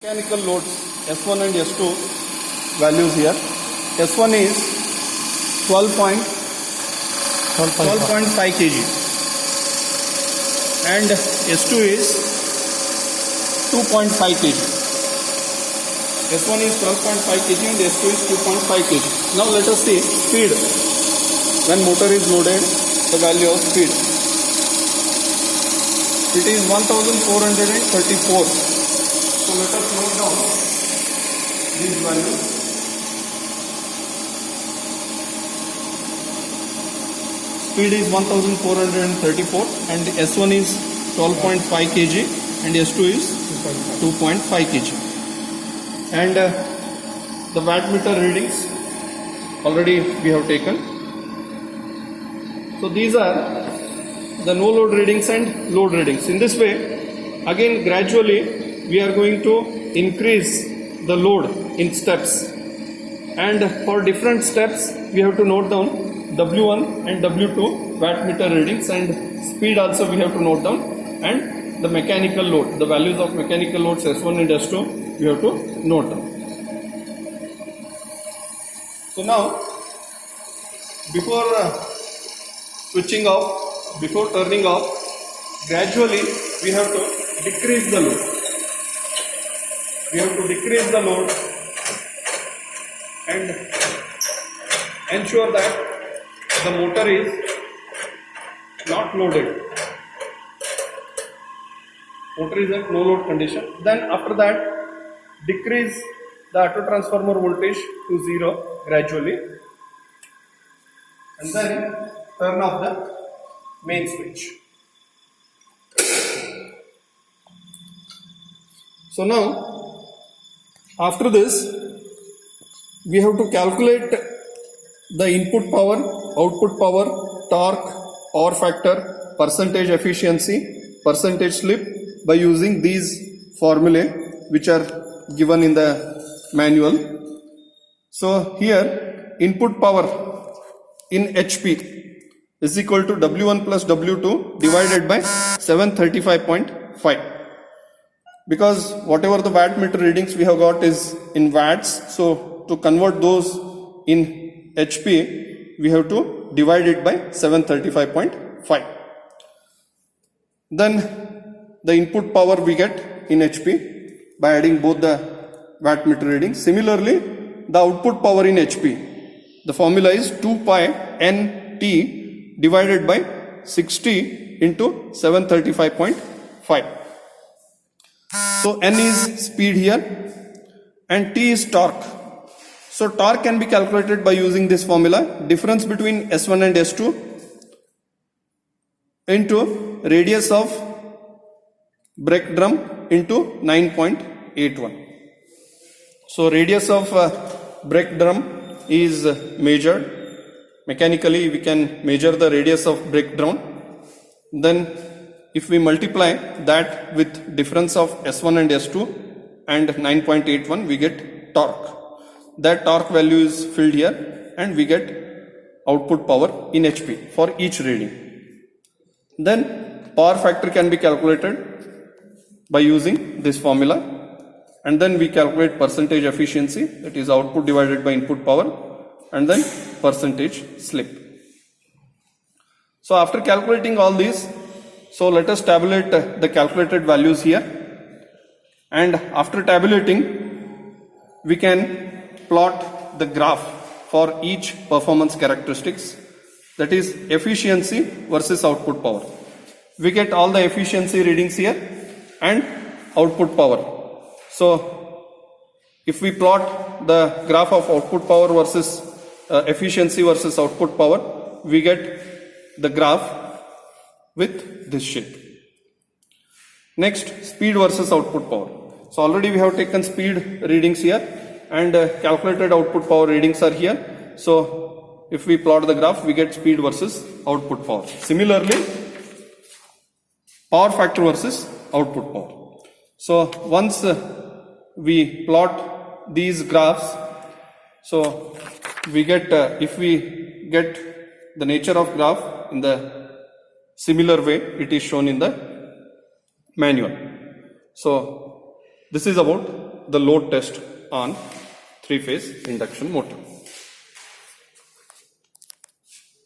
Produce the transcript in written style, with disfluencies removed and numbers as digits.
Mechanical loads S1 and S2 values here. S1 is 12.5 kg and S2 is 2.5 kg. S1 is 12.5 kg and S2 is 2.5 kg. Now let us see speed. When motor is loaded, the value of speed. It is 1434. So let us note down these values. Speed is 1434 and S1 is 12.5 kg and S2 is 2.5 kg. And the wattmeter readings already we have taken. So these are the no load readings and load readings. In this way, again gradually we are going to increase the load in steps, and for different steps we have to note down W1 and W2 wattmeter readings, and speed also we have to note down, and the mechanical load, the values of mechanical loads S1 and S2 we have to note down. So now before switching off, before turning off, gradually we have to decrease the load. We have to decrease the load and ensure that the motor is not loaded. Motor is at no load condition. Then after that, decrease the auto transformer voltage to 0 gradually, and then turn off the main switch. So now, after this, we have to calculate the input power, output power, torque, power factor, percentage efficiency, percentage slip by using these formulae which are given in the manual. So here, input power in HP is equal to W1 plus W2 divided by 735.5. Because whatever the wattmeter readings we have got is in watts, so to convert those in HP, we have to divide it by 735.5. Then the input power we get in HP by adding both the wattmeter readings. Similarly, the output power in HP, the formula is 2 pi NT divided by 60 into 735.5. So N is speed here and T is torque. So torque can be calculated by using this formula, difference between S1 and S2 into radius of brake drum into 9.81. So radius of brake drum is measured. Mechanically we can measure the radius of brake drum. Then if we multiply that with difference of S1 and S2 and 9.81, we get torque. That torque value is filled here and we get output power in HP for each reading. Then power factor can be calculated by using this formula, and then we calculate percentage efficiency, that is output divided by input power, and then percentage slip. So after calculating all these, so let us tabulate the calculated values here, and after tabulating we can plot the graph for each performance characteristics, that is efficiency versus output power. We get all the efficiency readings here and output power. So if we plot the graph of output power versus efficiency versus output power, we get the graph with this shape. Next, speed versus output power. So already we have taken speed readings here and calculated output power readings are here. So if we plot the graph, we get speed versus output power. Similarly, power factor versus output power. So once we plot these graphs, so we get, if we get the nature of graph in the similar way, it is shown in the manual. So this is about the load test on 3-phase induction motor.